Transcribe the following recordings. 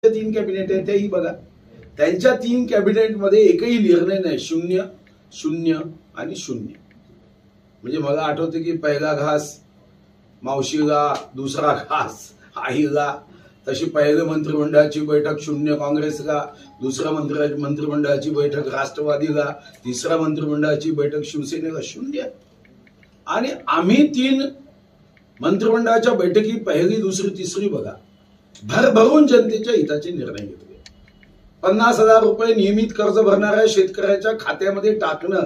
तीन कॅबिनेट आहे तेही बघा, त्यांच्या 3 कॅबिनेटमध्ये एकही निर्णय नाही, 0 0 आणि 0। म्हणजे मला आठवतं की पहिला घास मावशीला, दुसरा घास आईला, तशी पहिल्या मंत्रिमंडळाची बैठक 0 काँग्रेसला, दुसरा मंत्रिमंडळाची बैठक राष्ट्रवादीला, तिसरा मंत्रिमंडळाची बैठक शिवसेनेला 0। आणि आम्ही 3 मंत्रिमंडळाच्या बैठकी पहिली, दुसरी, तिसरी बघा भरभरून जनतेच्या हिताचे निर्णय घेतले। 50,000 रुपये नियमित कर्ज भरणाऱ्या शेतकऱ्याच्या खात्यामध्ये टाकणं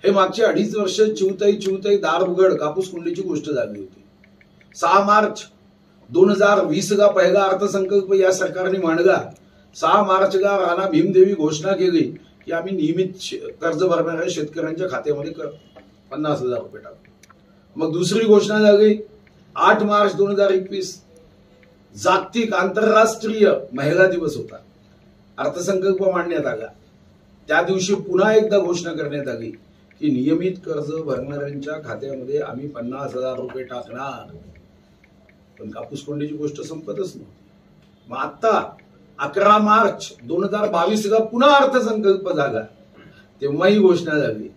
हे मागचे 2.5 वर्ष चिवताई दार उघड कापूस कुंडीची गोष्ट झाली होती। 6 मार्च 2020 ला पहिला अर्थसंकल्प या सरकारने मांडला। 6 मार्चला राणा भीमदेवी घोषणा केली की आम्ही नियमित कर्ज भरणाऱ्या शेतकऱ्यांच्या खात्यामध्ये 50,000 रुपये टाकू। मग दुसरी घोषणा झाली 8 मार्च 2021, जागतिक आंतरराष्ट्रीय महिला दिवस होता, अर्थसंकल्प मांडण्यात आला। त्या दिवशी पुन्हा एकदा घोषणा करण्यात आली की नियमित कर्ज भरणाऱ्यांच्या खात्यामध्ये आम्ही 50,000 रुपये टाकणार। पण कापूस कोंडीची गोष्ट संपतच नव्हती। मग आता 11 मार्च 2022 ला पुन्हा अर्थसंकल्प झाला, तेव्हाही घोषणा झाली,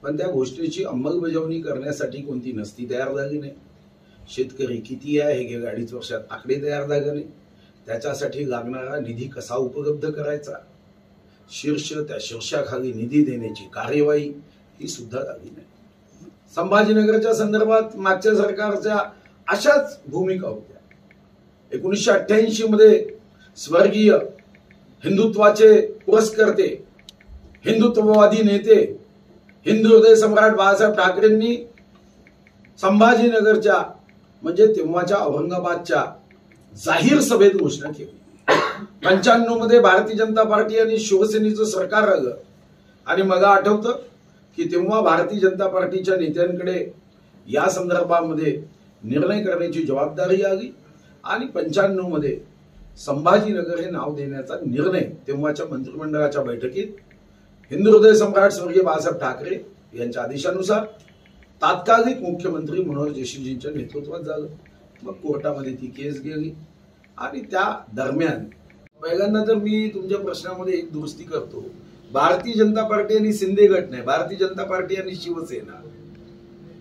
पण त्या घोषणेची अंमलबजावणी करण्यासाठी कोणती नसती तयार झाली नाही। शेतकरी किती आहे हे गेल्या 2.5 वर्षात आकडे तयार झाले नाही। त्याच्यासाठी लागणारा निधी कसा उपलब्ध करायचा, त्या शीर्षाखाली निधी देण्याची कार्यवाही ही सुद्धा झाली नाही। संभाजीनगरच्या संदर्भात मागच्या सरकारच्या अशाच भूमिका होत्या। 1988 मध्ये स्वर्गीय हिंदुत्वाचे पुरस्कर्ते, हिंदुत्ववादी नेते, हिंदू हृदय सम्राट बाळासाहेब ठाकरेंनी संभाजीनगरच्या म्हणजे तेव्हाच्या औरंगाबादच्या जाहीर सभेत घोषणा केली। 95 मध्ये भारतीय जनता पार्टी आणि शिवसेनेचं सरकार आलं आणि मला आठवतं की तेव्हा भारतीय जनता पार्टीच्या नेत्यांकडे या संदर्भामध्ये निर्णय करण्याची जबाबदारी आली आणि 95 मध्ये संभाजीनगर हे नाव देण्याचा निर्णय तेव्हाच्या मंत्रिमंडळाच्या बैठकीत हिंदू हृदय सम्राट स्वर्गीय बाळासाहेब ठाकरे यांच्या आदेशानुसार तात्कालिक मुख्यमंत्री मनोहर जोशीजींच्या नेतृत्वात झालं। मग कोर्टामध्ये ती केस गेली आणि त्या दरम्यान पहिल्यांदा तर मी तुमच्या प्रश्नामध्ये एक दुरुस्ती करतो, भारतीय जनता पार्टी आणि शिंदे गट नाही, भारतीय जनता पार्टी आणि शिवसेना।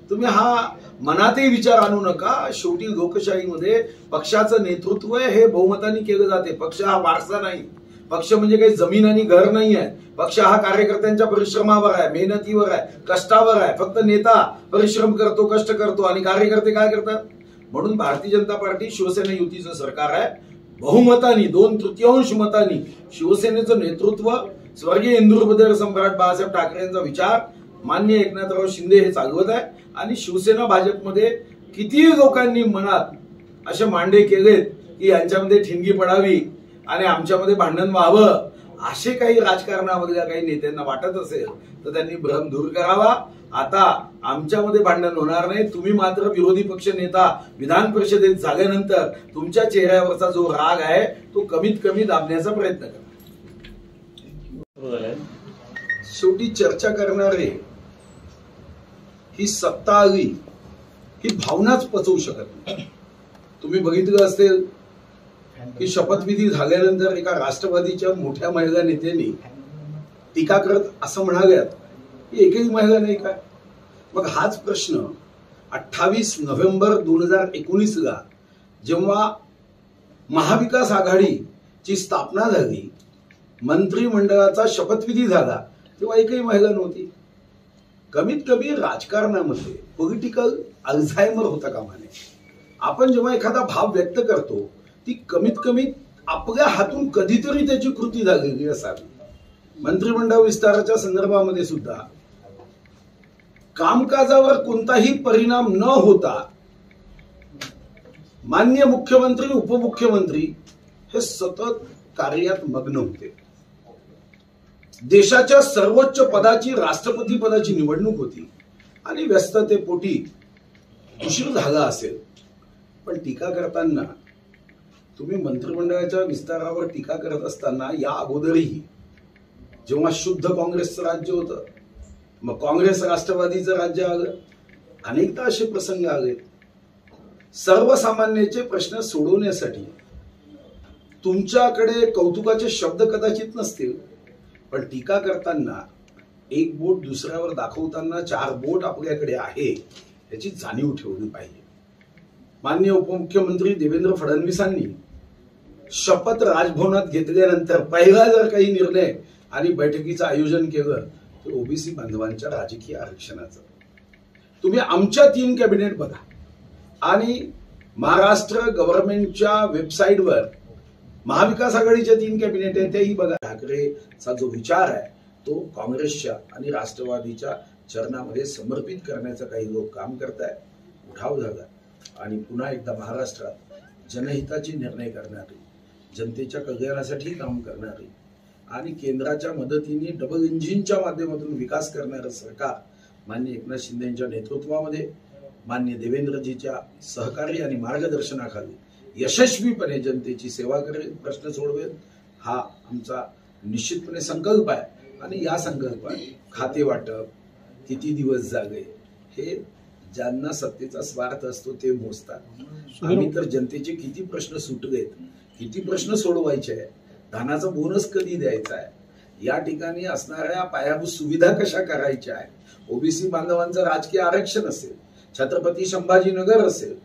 तुम्ही हा मनातही विचार आणू नका। शेवटी लोकशाहीमध्ये पक्षाचं नेतृत्व हे बहुमताने केलं जाते। पक्ष हा वारसा नाही, पक्ष म्हणजे काही जमीन आणि घर नाही आहे। पक्ष हा कार्यकर्त्यांच्या परिश्रमावर आहे, मेहनतीवर आहे, कष्टावर आहे। फक्त नेता परिश्रम करतो, कष्ट करतो आणि कार्यकर्ते काय करतात। म्हणून भारतीय जनता पार्टी शिवसेना युतीचं सरकार आहे, बहुमतानी 2/3 मतांनी शिवसेनेचं नेतृत्व स्वर्गीय हिंदू हृदय सम्राट बाळासाहेब ठाकरे यांचा विचार माननीय एकनाथराव शिंदे हे चालवत आहे। आणि शिवसेना भाजपमध्ये कितीही लोकांनी मनात असे मांडे केलेत की यांच्यामध्ये ठिणगी पडावी आणि आमच्यामध्ये भांडण व्हावं, असे काही राजकारणामधल्या काही नेत्यांना वाटत असेल तर त्यांनी भ्रम दूर करावा। आता आमच्यामध्ये भांडण होणार नाही। तुम्ही मात्र विरोधी पक्ष नेता विधान परिषदेत झाल्यानंतर तुमच्या चेहऱ्यावरचा जो राग आहे तो कमीत कमी दाबण्याचा प्रयत्न करा। शेवटी चर्चा करणारे ही सत्ता आली ही भावनाच पचवू शकत नाही। तुम्ही बघितलं असेल की शपथविधी झाल्यानंतर एका राष्ट्रवादीच्या मोठ्या महिला नेत्यांनी टीका करत असं म्हणाल्यात की एकही महिला नाही काय। मग हाच प्रश्न 28 नोव्हेंबर 2019 ला जेव्हा महाविकास आघाडीची स्थापना झाली, मंत्रिमंडळाचा शपथविधी झाला, तेव्हा एकही महिला नव्हती। कमीत कमी राजकारणामध्ये पॉलिटिकल अल्झायमर होता कामा नये। आपण जेव्हा एखादा भाव व्यक्त करतो ती कमीत कमी आपल्या हातून कधीतरी त्याची कृती झालेली असावी। मंत्रिमंडळ विस्ताराच्या संदर्भामध्ये सुद्धा कामकाजावर कोणताही परिणाम न होता माननीय मुख्यमंत्री, उपमुख्यमंत्री हे सतत कार्यात मग्न होते। देशाच्या सर्वोच्च पदाची, राष्ट्रपती पदाची निवडणूक होती आणि व्यस्ततेपोटी उशीर झाला असेल, पण टीका करताना तुम्ही मंत्रिमंडळाच्या विस्तारावर टीका करत असताना या अगोदरही जेव्हा शुद्ध काँग्रेसचं राज्य होतं, मग काँग्रेस राष्ट्रवादीचं राज्य आलं, अनेकदा असे प्रसंग आले। सर्वसामान्यांचे प्रश्न सोडवण्यासाठी तुमच्याकडे कौतुकाचे शब्द कदाचित नसतील, पण टीका करताना एक बोट दुसऱ्यावर दाखवताना 4 बोट आपल्याकडे आहे याची जाणीव ठेवली पाहिजे. माननीय उपमुख्यमंत्री देवेंद्र फडणवीसांनी शपथ राजभवनात घेतल्यानंतर पहिला जर काही निर्णय आणि बैठकीचं आयोजन केलं तर ओबीसी बांधवांच्या राजकीय आरक्षणाचं. तुम्ही आमच्या 3 कॅबिनेट बघा आणि महाराष्ट्र गव्हर्नमेंटच्या वेबसाईटवर महाविकास आघाडीच्या 3 कॅबिनेट आहेत तेही बघा. ठाकरेचा जो विचार आहे तो काँग्रेसच्या आणि राष्ट्रवादीच्या चरणामध्ये समर्पित करण्याचं काही लोक काम करतायत. उठाव झाला आणि पुन्हा एकदा महाराष्ट्रात जनहिताचे निर्णय करणारी, जनतेच्या कल्याणासाठी काम करणारी आणि केंद्राच्या मदतीने डबल इंजिनच्या माध्यमातून विकास करणारं सरकार माननीय एकनाथ शिंदेच्या नेतृत्वामध्ये माननीय देवेंद्रजीच्या सहकार्य आणि मार्गदर्शनाखाली यशस्वीपणे जनतेची सेवा करेल, प्रश्न सोडवेल हा आमचा निश्चितपणे संकल्प आहे. आणि या संकल्पात खाते वाटप, किती दिवस जागे, हे ज्यांना सत्तेचा स्वार्थ असतो ते मोजतात. आम्ही तर जनतेचे किती प्रश्न सुटलेत, किती प्रश्न सोडवायचे आहेत, धानाचा बोनस कधी द्यायचा आहे, या ठिकाणी असणाऱ्या पायाभूत सुविधा कशा करायच्या आहेत, ओबीसी बांधवांचं राजकीय आरक्षण असेल, छत्रपती संभाजीनगर असेल,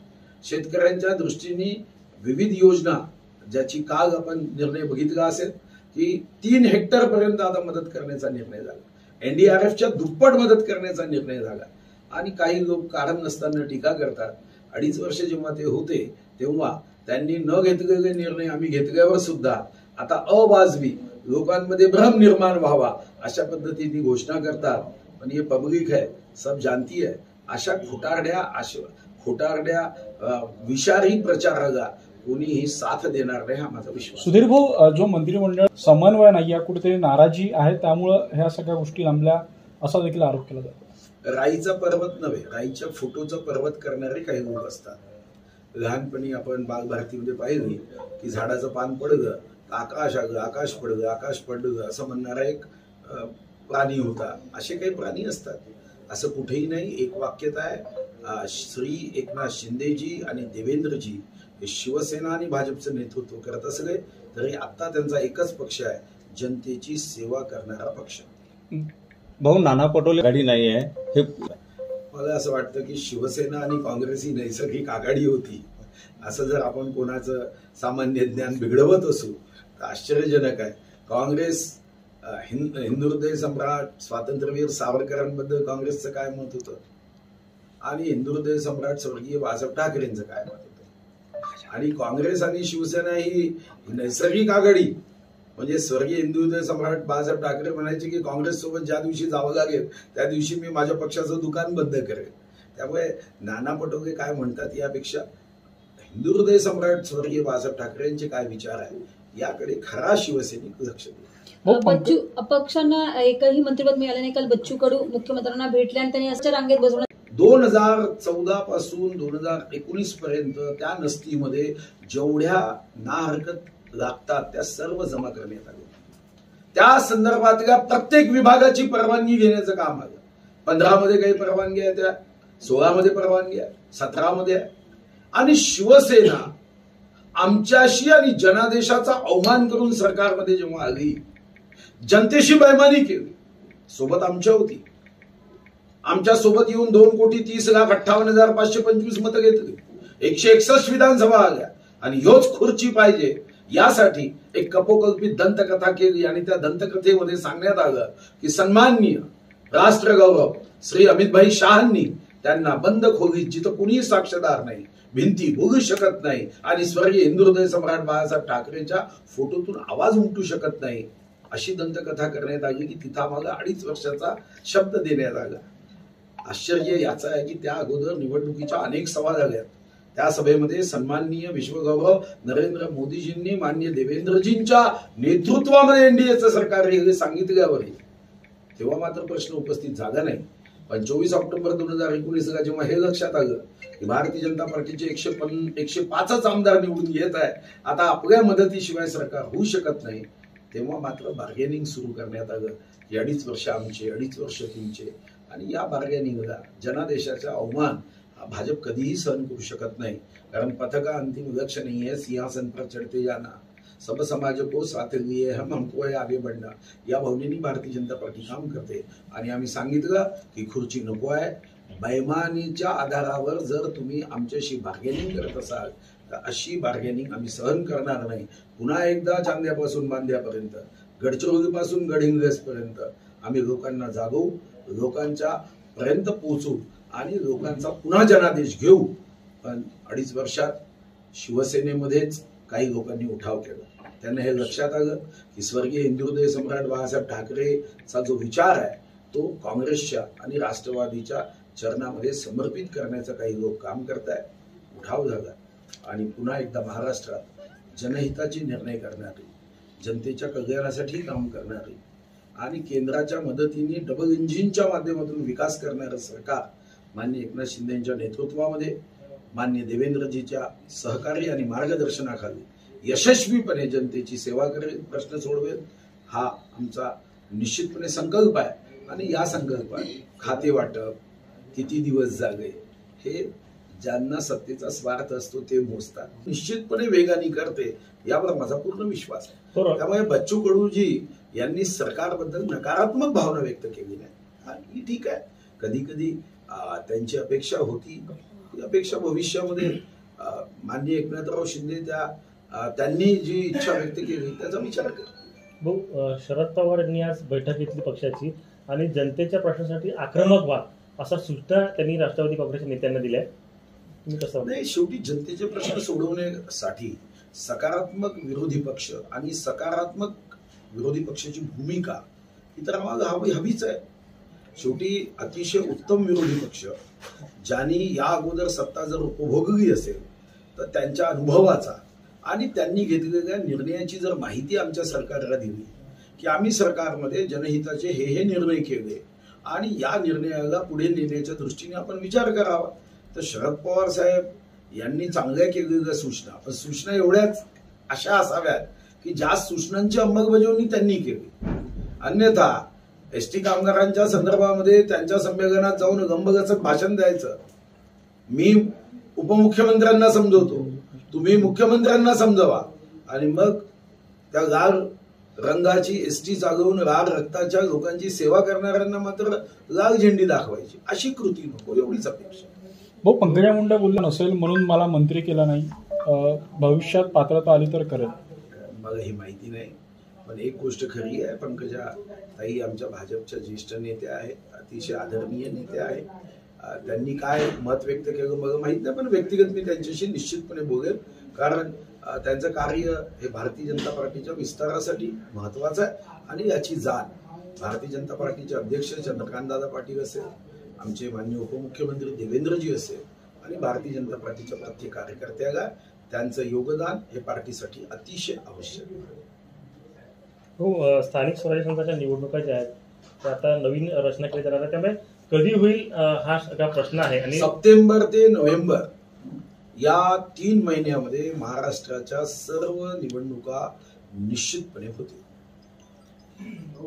शेतकऱ्यांच्या दृष्टीने विविध योजना ज्याची काल आपण निर्णय बघितला असेल की 3 हेक्टर पर्यंत आता मदत करण्याचा निर्णय झाला, एनडीआरएफच्या दुप्पट मदत करण्याचा निर्णय झाला. आणि काही लोक कारण नसताना टीका करतात. 2.5 वर्ष जेव्हा ते होते तेव्हा त्यांनी न घेतलेले निर्णय आम्ही घेतल्यावर सुद्धा आता अवाजवी लोकांमध्ये भ्रम निर्माण व्हावा अशा पद्धतीने घोषणा करतात. पण हे पब्लिक है, सब जानती है. अशा खोटारड्या विषारी प्रचाराला कोणीही साथ देणार नाही हा माझा विश्वास. सुधीर भाऊ, जो मंत्रिमंडळ समन्वय नाही या कुठेतरी नाराजी आहे त्यामुळे ह्या सगळ्या गोष्टी लांबल्या असा देखील आरोप केला जातो. राईचा पर्वत नव्हे, राईच्या फोटोचा पर्वत करणारे काही लोक असतात. लहानपणी आपण बालभारतीमध्ये पाहिली की झाडाचं पान पडलं आकाश आलं, आकाश पडलं, आकाश पडलं असं म्हणणारा एक प्राणी होता. असे काही प्राणी असतात असं कुठेही नाही. एक वाक्यता आहे, श्री एकनाथ शिंदेजी आणि देवेंद्रजी हे शिवसेना आणि भाजपचं नेतृत्व करत असले तरी आता त्यांचा एकच पक्ष आहे, जनतेची सेवा करणारा पक्ष. भाऊ, नाना पटोले आघाडी नाही आहे हे मला असं वाटतं की शिवसेना आणि काँग्रेस ही नैसर्गिक आघाडी होती असं जर आपण कोणाचं सामान्य ज्ञान बिघडवत असू तर आश्चर्यजनक आहे. काँग्रेस हिंदुहृदय सम्राट स्वातंत्र्यवीर सावरकरांबद्दल काँग्रेसचं काय मत होतं आणि हिंदुहृदय सम्राट स्वर्गीय बाळासाहेब ठाकरेंचं काय मत होतं. आणि काँग्रेस आणि शिवसेना ही नैसर्गिक आघाडी म्हणजे स्वर्गीय हिंदुहृदय सम्राट बाळासाहेब ठाकरे म्हणायचे की काँग्रेस सोबत ज्या दिवशी जावं लागेल त्या दिवशी मी माझ्या पक्षाचं दुकान बंद करेल. त्यामुळे नाना पटोले काय म्हणतात यापेक्षा हिंदुहृदय सम्राट स्वर्गीय बाळासाहेब ठाकरेंचे काय विचार आहे याकडे खरा शिवसैनिक लक्ष देईल. बच्चू अपक्षांना एकही मंत्रिपद मिळाले नाही. काल बच्चू कडू मुख्यमंत्र्यांना भेटले आणि त्यांनी अशा रांगेत बसवण्यात 2014 पासून 2019 पर्यंत त्या नस्तीमध्ये जेवढ्या ना हरकत लागतात त्या सर्व जमा करण्यात आले. त्या संदर्भातल्या प्रत्येक विभागाची परवानगी घेण्याचं काम आलं. 15 मध्ये काही परवानगी आहे, त्या 16 मध्ये परवानगी आहे, 17 मध्ये आहे. आणि शिवसेना आमच्याशी आणि जनादेशाचा अवमान करून सरकारमध्ये जेव्हा आली, जनतेशी बेईमानी केली, सोबत आमच्या होती, आमच्या सोबत येऊन 2,30,58,525 मतं घेतली, 161 विधानसभा आल्या आणि ह्योच खुर्ची पाहिजे यासाठी एक कपोकल्पित दंतकथा केली. आणि त्या दंतकथेमध्ये सांगण्यात आलं की सन्माननीय राष्ट्रगौरव श्री अमितभाई शहांनी त्यांना बंद खोलीत जिथं कुणीही साक्षीदार नाही, भिंती बोलू शकत नाही आणि स्वर्गीय हिंदुहृदय सम्राट बाळासाहेब ठाकरेंच्या फोटोतून आवाज उमटू शकत नाही अशी दंतकथा करण्यात आली की तिथं आम्हाला 2.5 वर्षाचा शब्द देण्यात आला. आश्चर्य याचं आहे की त्या अगोदर निवडणुकीच्या अनेक सभा झाल्या. त्या सभेमध्ये सन्माननीय विश्वगौरव नरेंद्र मोदीजींनी माननीय देवेंद्रजींच्या नेतृत्वामध्ये एनडीएचं सरकार हे सांगितल्यावर तेव्हा मात्र प्रश्न उपस्थित झाला नाही. 25 ऑक्टोबर 2019 जेव्हा हे लक्षात आलं की भारतीय जनता पार्टीचे 105च आमदार निवडून येत आहे, आता आपल्या मदतीशिवाय सरकार होऊ शकत नाही, तेव्हा मात्र बार्गेनिंग सुरू करण्यात आलं की 2.5 वर्ष आमचे, 2.5 वर्ष तुमचे. आणि या बार्गेनिंगला जनादेशाचा अवमान हा भाजप कधीही सहन करू शकत नाही. कारण पथ का अंतिम लक्ष्य नहीं है सिंहासन पर चढ़ते जाना, सब समाज को साथ लिए हमको है आगे बढ़ना, या भावनेनी भारतीय जनता पार्टी काम करते. आणि आम्ही सांगितलं की खुर्ची नको आहे. बैमानीच्या आधारावर जर तुम्ही आमच्याशी बार्गेनिंग करत असाल तर अशी बार्गेनिंग आम्ही सहन करणार नाही. पुन्हा एकदा चांद्यापासून बांद्यापर्यंत, गडचिरोलीपासून गडहिंग्लजपर्यंत आम्ही लोकांना जागवू, लोकांच्या पर्यंत पोहोचू आणि लोकांचा पुन्हा जनादेश घेऊ. पण 2.5 वर्षात शिवसेनेमध्येच काही लोकांनी उठाव केला. त्यांना हे लक्षात आलं की स्वर्गीय हिंदुहृदय सम्राट बाळासाहेब ठाकरेचा जो विचार आहे तो काँग्रेसच्या आणि राष्ट्रवादीच्या चरणामध्ये समर्पित करण्याचं काही लोक काम करताय. उठाव झाला आणि पुन्हा एकदा महाराष्ट्रात जनहिताचे निर्णय करणारी, जनतेच्या कल्याणासाठी काम करणारी आणि केंद्राच्या मदतीने डबल इंजिनच्या माध्यमातून विकास करणारं सरकार माननीय एकनाथ शिंदेच्या नेतृत्वामध्ये, माननीय देवेंद्रजीच्या सहकार्य आणि मार्गदर्शनाखाली यशस्वीपणे जनतेची सेवा करेल, प्रश्न सोडवेल, हा आमचा निश्चितपणे संकल्प आहे. आणि या संकल्पात खाते वाटप, किती दिवस जागे, हे ज्यांना सत्तेचा स्वार्थ असतो ते मोजतात. निश्चितपणे वेगाने करते यावर माझा पूर्ण विश्वास आहे. त्यामुळे बच्चू कडूजी यांनी सरकारबद्दल नकारात्मक भावना व्यक्त केली नाही. ही ठीक आहे, कधी कधी त्यांची अपेक्षा होती, ती अपेक्षा भविष्यामध्ये माननीय एकनाथराव शिंदे त्यांनी जी इच्छा व्यक्त केली त्याचा विचार करतो. भाऊ, शरद पवार यांनी आज बैठक घेतली पक्षाची आणि जनतेच्या प्रश्नासाठी आक्रमक व्हा असा सूचना त्यांनी राष्ट्रवादी काँग्रेसच्या नेत्यांना दिल्या. तुम्ही कसं? नाही, शेवटी जनतेचे प्रश्न सोडवण्यासाठी सकारात्मक विरोधी पक्ष आणि सकारात्मक विरोधी पक्षाची भूमिका ही तर आम्हाला हवीच आहे. शेवटी अतिशय उत्तम विरोधी पक्ष ज्यांनी या अगोदर सत्ता जर उपभोगली असेल तर त्यांच्या अनुभवाचा आणि त्यांनी घेतलेल्या निर्णयाची जर माहिती आमच्या सरकारला दिली की आम्ही सरकारमध्ये जनहिताचे हे निर्णय केले आणि या निर्णयाला पुढे नेण्याच्या दृष्टीने आपण विचार करावा. तर शरद पवार साहेब यांनी चांगल्या केलेल्या सूचना, पण सूचना एवढ्याच अशा असाव्यात की ज्या सूचनांची अंमलबजावणी त्यांनी केली. अन्यथा एसटी कामगारांच्या संदर्भामध्ये त्यांच्या संमेलनात जाऊन गंभगचक भाषण द्यायचं, मी उपमुख्यमंत्र्यांना समजवतो, तुम्ही मुख्यमंत्र्यांना समजवा, आणि मग त्या लाल रंगाची एसटी चालवून लाल रक्ताच्या लोकांची सेवा करणाऱ्यांना मात्र लाल झेंडी दाखवायची, अशी कृती नको, एवढीच अपेक्षा. भाऊ, पंकजा मुंडे बोलला नसेल म्हणून मला मंत्री केला नाही, भविष्यात पात्रता आली तर करेल. मला ही माहिती नाही, पण एक गोष्ट खरी आहे, पंकजा ताई आमच्या भाजपच्या ज्येष्ठ नेत्या आहेत, अतिशय आदरणीय नेत्या आहेत. त्यांनी काय मत व्यक्त केलं मला माहित नाही, पण व्यक्तिगत मी त्यांच्याशी निश्चितपणे बोलेल, कारण त्यांचं कार्य हे भारतीय जनता पार्टीच्या विस्तारासाठी महत्वाचं आहे. आणि याची जाण भारतीय जनता पार्टीचे अध्यक्ष चंद्रकांतदादा पाटील असेल, आमचे माननीय उपमुख्यमंत्री देवेंद्रजी असेल आणि भारतीय जनता पार्टीच्या प्रत्येक कार्यकर्त्याला त्यांचं योगदान हे पार्टीसाठी अतिशय आवश्यक आहे. हो, स्थानिक स्वराज्य संस्थांच्या निवडणुका ज्या आहेत त्या आता नवीन रचना केली जाणार आहे, त्यामुळे कधी होईल हा सगळा प्रश्न आहे. आणि सप्टेंबर ते नोव्हेंबर या 3 महिन्यामध्ये महाराष्ट्राच्या सर्व निवडणुका निश्चितपणे होतील.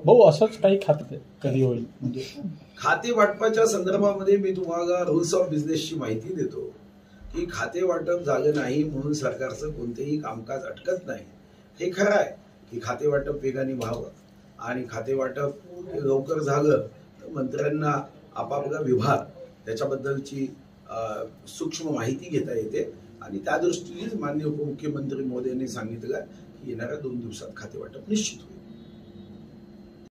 भाऊ, असंच काही खाते कधी होईल? म्हणजे खाते वाटपाच्या संदर्भामध्ये मी तुम्हाला रूल्स ऑफ बिझनेसची माहिती देतो की खाते वाटप झालं नाही म्हणून सरकारचं कोणतेही कामकाज अटकत नाही. हे खरं आहे की खाते वाटप वेगाने व्हावं आणि खाते वाटप लवकर झालं तर मंत्र्यांना आपापला विभाग त्याच्याबद्दलची सूक्ष्म माहिती घेता येते आणि त्या दृष्टीनेच माननीय उपमुख्यमंत्री मोदी यांनी सांगितलं की येणाऱ्या 2 दिवसात खाते वाटप निश्चित होईल.